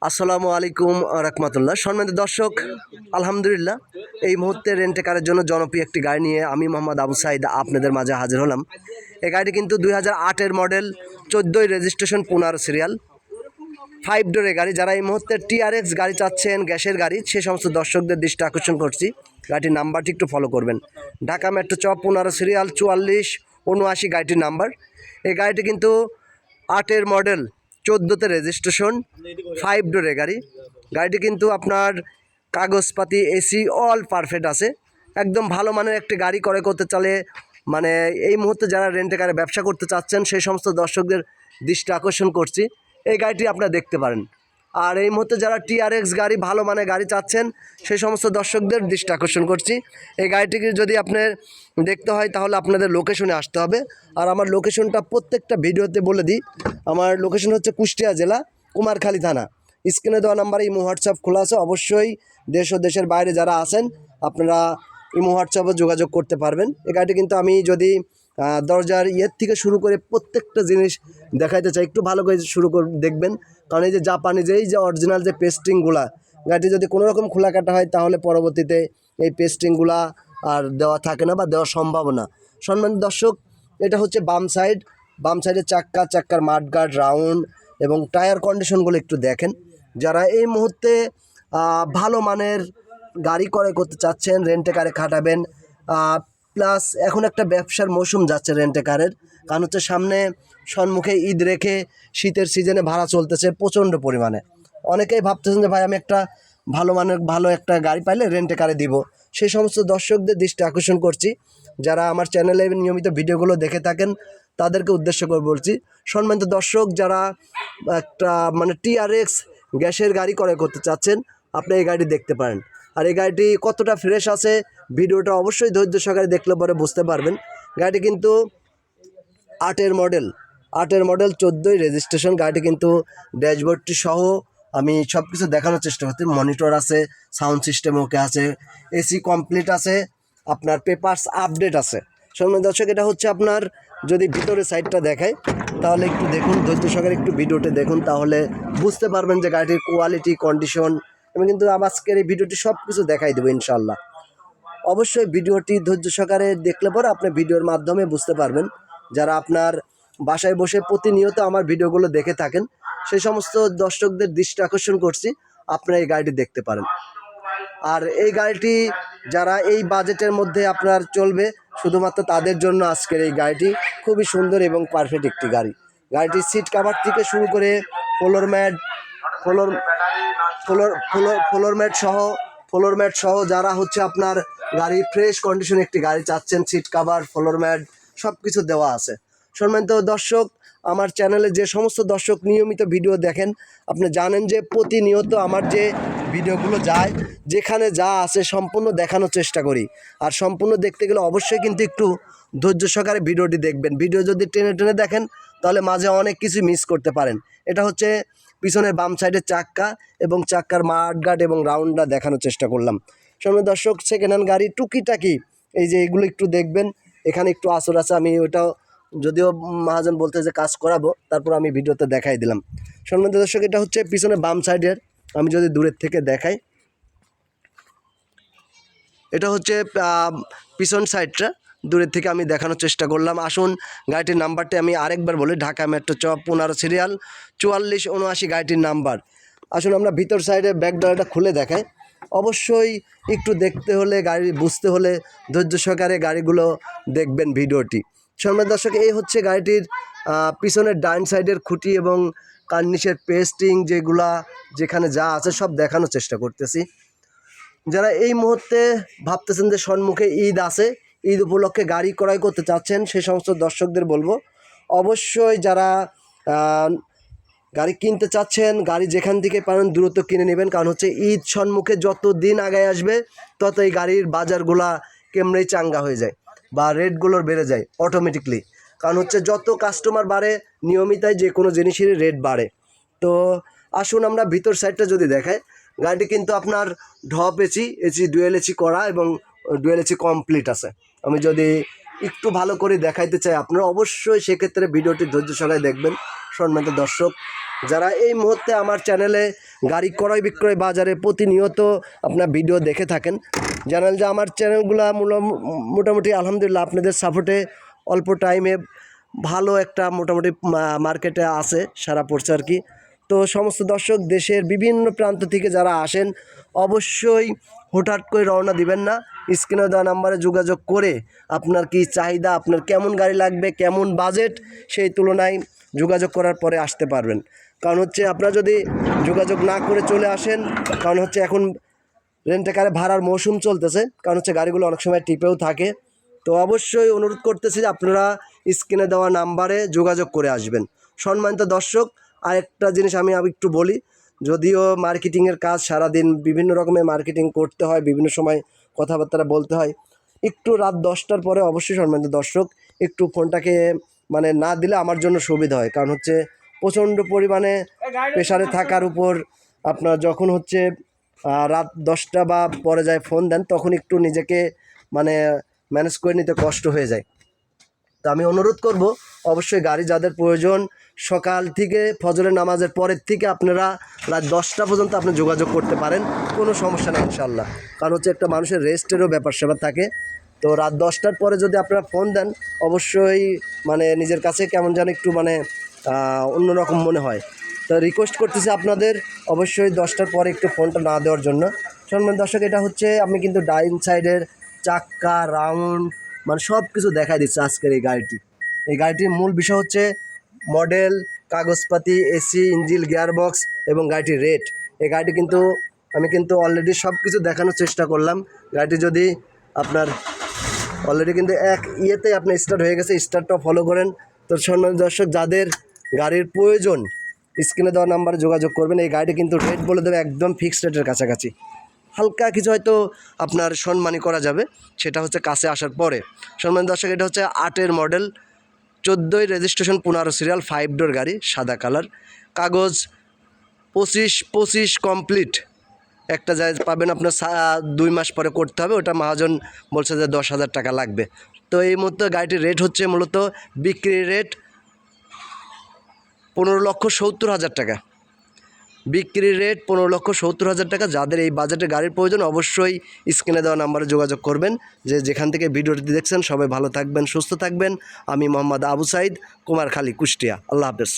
আসসালামু আলাইকুম রহমতুল্লাহ। সম্মানিত দর্শক, আলহামদুলিল্লাহ এই মুহূর্তে রেন্টে কারের জন্য জনপ্রিয় একটি গাড়ি নিয়ে আমি মোহাম্মদ আবু সাইদ আপনাদের মাঝে হাজির হলাম। এই গাড়িটি কিন্তু 2008-এর মডেল, 14 রেজিস্ট্রেশন, 15 সিরিয়াল, 5 ডোরের গাড়ি। যারা এই মুহূর্তে TRX গাড়ি চাচ্ছেন, গ্যাসের গাড়ি, সে সমস্ত দর্শকদের দৃষ্টি আকর্ষণ করছি। গাড়িটির নাম্বারটি একটু ফলো করবেন। ঢাকা মেট্রো চ 15 সিরিয়াল, 4479 গাড়িটির নাম্বার। এই গাড়িটি কিন্তু 8-এর মডেল, 14তে রেজিস্ট্রেশন, 5 ডোরের গাড়ি। গাড়িটি কিন্তু আপনার কাগজপাতি, এসি অল পারফেক্ট আছে। একদম ভালো মানের একটি গাড়ি ক্রয় করতে চালে, মানে এই মুহূর্তে যারা রেন্টে কারে ব্যবসা করতে চাচ্ছেন সেই সমস্ত দর্শকদের দৃষ্টি আকর্ষণ করছি। এই গাড়িটি আপনারা দেখতে পারেন। আর এই মুহূর্তে যারা TRX গাড়ি, ভালো মানের গাড়ি চাচ্ছেন সেই সমস্ত দর্শকদের দৃষ্টি আকর্ষণ করছি। এই গাড়িটিকে যদি আপনার দেখতে হয় তাহলে আপনাদের লোকেশনে আসতে হবে। আর আমার লোকেশনটা প্রত্যেকটা ভিডিওতে বলে দিই। আমার লোকেশন হচ্ছে কুষ্টিয়া জেলা, কুমারখালী থানা। স্ক্রিনে দেওয়া নাম্বারে ইমো হোয়াটসঅ্যাপ খোলা আছে। অবশ্যই দেশ ও দেশের বাইরে যারা আছেন আপনারা ইমো হোয়াটসঅ্যাপে যোগাযোগ করতে পারবেন। এই গাড়িটি কিন্তু আমি যদি দরজার থেকে শুরু করে প্রত্যেকটা জিনিস দেখাইতে চাই, একটু ভালো করে শুরু করে দেখবেন। কারণ এই যে জাপানি এই যে অরিজিনাল যে পেস্টিংগুলা, গাড়িটি যদি কোনো রকম খোলা কাটা হয় তাহলে পরবর্তীতে এই পেস্টিংগুলা আর দেওয়া থাকে না বা দেওয়া সম্ভব না। সম্মানিত দর্শক, এটা হচ্ছে বাম সাইডের চাক্কার মাঠগার্ড, রাউন্ড এবং টায়ার কন্ডিশনগুলো একটু দেখেন। যারা এই মুহূর্তে ভালো মানের গাড়ি ক্রয় করতে চাচ্ছেন, রেন্টে কারে খাটাবেন, প্লাস এখন একটা ব্যবসার মৌসুম যাচ্ছে রেন্টে কারের। কারণ হচ্ছে সামনে সম্মুখে ঈদ রেখে শীতের সিজনে ভাড়া চলতেছে প্রচণ্ড পরিমাণে। অনেকেই ভাবতেছেন যে ভাই আমি একটা ভালো মানের ভালো একটা গাড়ি পাইলে রেন্টে কারে দিব। সেই সমস্ত দর্শকদের দৃষ্টি আকর্ষণ করছি। যারা আমার চ্যানেলে নিয়মিত ভিডিওগুলো দেখে থাকেন তাদেরকে উদ্দেশ্য করে বলছি, সম্মানিত দর্শক, যারা একটা মানে TRX গ্যাসের গাড়ি ক্রয় করতে চাচ্ছেন আপনি এই গাড়ি দেখতে পারেন। আর এই গাড়িটি কতটা ফ্রেশ আছে ভিডিওটা অবশ্যই ধৈর্য সহকারে দেখলে পরে বুঝতে পারবেন। গাড়িটি কিন্তু 8-এর মডেল, 14 রেজিস্ট্রেশন। গাড়িটি কিন্তু ড্যাশবোর্ডটি সহ আমি সব কিছু দেখানোর চেষ্টা করছি। মনিটর আছে, সাউন্ড সিস্টেম ওকে আছে, এসি কমপ্লিট আছে, আপনার পেপারস আপডেট আছে। সম্মানিত দর্শক, এটা হচ্ছে আপনার যদি ভিতরের সাইডটা দেখায় তাহলে একটু দেখুন, ধৈর্য সহকারে একটু ভিডিওটি দেখুন, তাহলে বুঝতে পারবেন যে গাড়িটির কোয়ালিটি, কন্ডিশন। আমি কিন্তু আজকের এই ভিডিওটি সব কিছু দেখাই দেবো ইনশাল্লাহ। অবশ্যই ভিডিওটি ধৈর্য সহকারে দেখলে পরে আপনি ভিডিওর মাধ্যমে বুঝতে পারবেন। যারা আপনার বাসায় বসে প্রতিনিয়ত আমার ভিডিওগুলো দেখে থাকেন সেই সমস্ত দর্শকদের দৃষ্টি আকর্ষণ করছি, আপনারা এই গাড়িটি দেখতে পারেন। আর এই গাড়িটি যারা এই বাজেটের মধ্যে আপনার চলবে শুধুমাত্র তাদের জন্য আজকের এই গাড়িটি খুবই সুন্দর এবং পারফেক্ট একটি গাড়ি। গাড়িটির সিট কাভার থেকে শুরু করে ফ্লোর ম্যাট সহ যারা হচ্ছে আপনার গাড়ি ফ্রেশ কন্ডিশন একটি গাড়ি চাচ্ছেন, সিট কাভার, ফ্লোর ম্যাট সব কিছু দেওয়া আছে। সম্মানিত দর্শক, আমার চ্যানেলে যে সমস্ত দর্শক নিয়মিত ভিডিও দেখেন আপনি জানেন যে প্রতিনিয়ত আমার যে ভিডিওগুলো যায়, যেখানে যা আছে সম্পূর্ণ দেখানোর চেষ্টা করি। আর সম্পূর্ণ দেখতে গেলে অবশ্যই কিন্তু একটু ধৈর্য সহকারে ভিডিওটি দেখবেন। ভিডিও যদি টেনে দেখেন তাহলে মাঝে অনেক কিছু মিস করতে পারেন। এটা হচ্ছে পিছনের বাম সাইডের চাক্কা এবং চাক্কার মাঠগার্ড এবং রাউন্ডটা দেখানোর চেষ্টা করলাম। সামনে দর্শক, সেকেন্ড হ্যান্ড গাড়ি টুকিটাকি এই যে এগুলো একটু দেখবেন। এখানে একটু আসর আছে, আমি ওটাও যদিও মহাজন বলতে যে কাজ করাবো, তারপর আমি ভিডিওতে দেখাই দিলাম। সম্মানিত দর্শক, এটা হচ্ছে পিছনে বাম সাইডের, আমি যদি দূরের থেকে দেখাই, এটা হচ্ছে পিছন সাইডটা দূরের থেকে আমি দেখানোর চেষ্টা করলাম। আসুন গাড়িটির নাম্বারটি আমি আরেকবার বলি, ঢাকা মেট্রো চ 15 সিরিয়াল, 4479 গাড়িটির নাম্বার। আসুন আমরা ভিতর সাইডে ব্যাক ডালাটা খুলে দেখাই। অবশ্যই একটু দেখতে হলে, গাড়ি বুঝতে হলে ধৈর্য সহকারে গাড়িগুলো দেখবেন ভিডিওটি। সম্মানিত দর্শক, এই হচ্ছে গাড়িটির পিছনের ডাইন সাইডের খুঁটি এবং কার্নিশের পেস্টিং, যেগুলা যেখানে যা আছে সব দেখানোর চেষ্টা করতেছি। যারা এই মুহূর্তে ভাবতেছেন যে সম্মুখে ঈদ আছে, ঈদ উপলক্ষে গাড়ি ক্রয় করতে চাচ্ছেন সেই সমস্ত দর্শকদের বলবো অবশ্যই যারা গাড়ি কিনতে চাচ্ছেন, গাড়ি যেখান থেকে পারেন দ্রুত কিনে নেবেন। কারণ হচ্ছে ঈদ সম্মুখে যত দিন আগে আসবে তত এই গাড়ির বাজারগুলা কেমনেই চাঙ্গা হয়ে যায় বা রেটগুলোর বেড়ে যায় অটোমেটিকলি। কারণ হচ্ছে যত কাস্টমার বাড়ে নিয়মিতই যে কোনো জিনিসেরই রেট বাড়ে। তো আসুন আমরা ভিতর সাইডটা যদি দেখাই, গাড়িটি কিন্তু আপনার ঢপ এসি ডুয়েল এসি করা এবং ডুয়েল এসি কমপ্লিট আছে। আমি যদি একটু ভালো করে দেখাইতে চাই আপনারা অবশ্যই সেক্ষেত্রে ভিডিওটি ধৈর্য সহকারে দেখবেন। সম্মানিত দর্শক, যারা এই মুহূর্তে আমার চ্যানেলে গাড়ি ক্রয় বিক্রয় বাজারে প্রতিনিয়ত আপনার ভিডিও দেখে থাকেন, জানেন যে আমার চ্যানেলগুলো মোটামুটি আলহামদুলিল্লাহ আপনাদের সাপোর্টে অল্প টাইমে ভালো একটা মোটামুটি মার্কেটে আছে, সারা পড়ছে আর কি। তো সমস্ত দর্শক দেশের বিভিন্ন প্রান্ত থেকে যারা আসেন অবশ্যই হুটহাট করে রওনা দিবেন না, স্ক্রিনে দেওয়া নাম্বারে যোগাযোগ করে আপনার কি চাহিদা, আপনার কেমন গাড়ি লাগবে, কেমন বাজেট, সেই তুলনায় যোগাযোগ করার পরে আসতে পারবেন। কারণ হচ্ছে আপনারা যদি যোগাযোগ না করে চলে আসেন, কারণ হচ্ছে এখন রেন্টে কারে ভাড়ার মৌসুম চলতেছে, কারণ হচ্ছে গাড়িগুলো অনেক সময় টিপেও থাকে। তো অবশ্যই অনুরোধ করতেছি যে আপনারা স্ক্রিনে দেওয়া নাম্বারে যোগাযোগ করে আসবেন। সম্মানিত দর্শক, আরেকটা জিনিস আমি একটু বলি, যদিও মার্কেটিংয়ের কাজ সারাদিন বিভিন্ন রকমের মার্কেটিং করতে হয়, বিভিন্ন সময় কথাবার্তা বলতে হয়, একটু রাত 10টার পরে অবশ্যই সম্মানিত দর্শক একটু ফোনটাকে মানে না দিলে আমার জন্য সুবিধা হয়। কারণ হচ্ছে প্রচণ্ড পরিমাণে প্রেশারে থাকার উপর আপনার যখন হচ্ছে রাত 10টা বা পরে যায় ফোন দেন, তখন একটু নিজেকে মানে ম্যানেজ করে নিতে কষ্ট হয়ে যায়। তো আমি অনুরোধ করব অবশ্যই গাড়ি যাদের প্রয়োজন সকাল থেকে ফজরের নামাজের পরের থেকে আপনারা রাত 10টা পর্যন্ত আপনি যোগাযোগ করতে পারেন, কোনো সমস্যা নেই ইনশাল্লাহ। কারণ হচ্ছে একটা মানুষের রেস্টেরও ব্যাপার স্যাপার থাকে। তো রাত 10টার পরে যদি আপনারা ফোন দেন অবশ্যই মানে নিজের কাছে কেমন যেন একটু মানে অন্যরকম মনে হয়। তো রিকোয়েস্ট করতেছি আপনাদের অবশ্যই 10টার পরে একটু ফোনটা না দেওয়ার জন্য। সম্মানিত দর্শক, এটা হচ্ছে আমি কিন্তু ডাইন সাইডের চাক্কা রাউন্ড মানে সব কিছু দেখাই দিচ্ছে আজকের এই গাড়িটি। এই গাড়িটির মূল বিষয় হচ্ছে মডেল, কাগজপাতি, এসি, ইঞ্জিন, গিয়ারবক্স এবং গাড়িটির রেট। এই গাড়িটি কিন্তু আমি কিন্তু অলরেডি সব কিছু দেখানোর চেষ্টা করলাম। গাড়িটি যদি আপনার অলরেডি কিন্তু এক ইয়েতে আপনার স্টার্ট হয়ে গেছে, স্টার্টটা ফলো করেন। তো সম্মানিত দর্শক, যাদের গাড়ির প্রয়োজন স্ক্রিনে দেওয়া নাম্বারে যোগাযোগ করবেন। এই গাড়িটি কিন্তু রেট বলে দেবে একদম ফিক্সড রেটের কাছাকাছি, হালকা কিছু হয়তো আপনার সম্মানী করা যাবে, সেটা হচ্ছে কাছে আসার পরে। সম্মানিত দর্শক, এটা হচ্ছে 8-এর মডেল, 14 রেজিস্ট্রেশন, 15 সিরিয়াল, 5 ডোর গাড়ি, সাদা কালার, কাগজ 25 কমপ্লিট। একটা জায়গা পাবেন আপনার 2 মাস পরে করতে হবে, ওটা মহাজন বলছে যে 10,000 টাকা লাগবে। তো এই মুহূর্তে গাড়িটির রেট হচ্ছে মূলত বিক্রির রেট 15,70,000 টাকা, বিক্রির রেট 15,70,000 টাকা। যাদের এই বাজেটে গাড়ির প্রয়োজন অবশ্যই স্ক্রিনে দেওয়া নাম্বারে যোগাযোগ করবেন। যেখান থেকে ভিডিওটি দেখছেন সবাই ভালো থাকবেন, সুস্থ থাকবেন। আমি মোহাম্মদ আবু সাইদ, কুমারখালী, কুষ্টিয়া। আল্লাহ হাফেজ।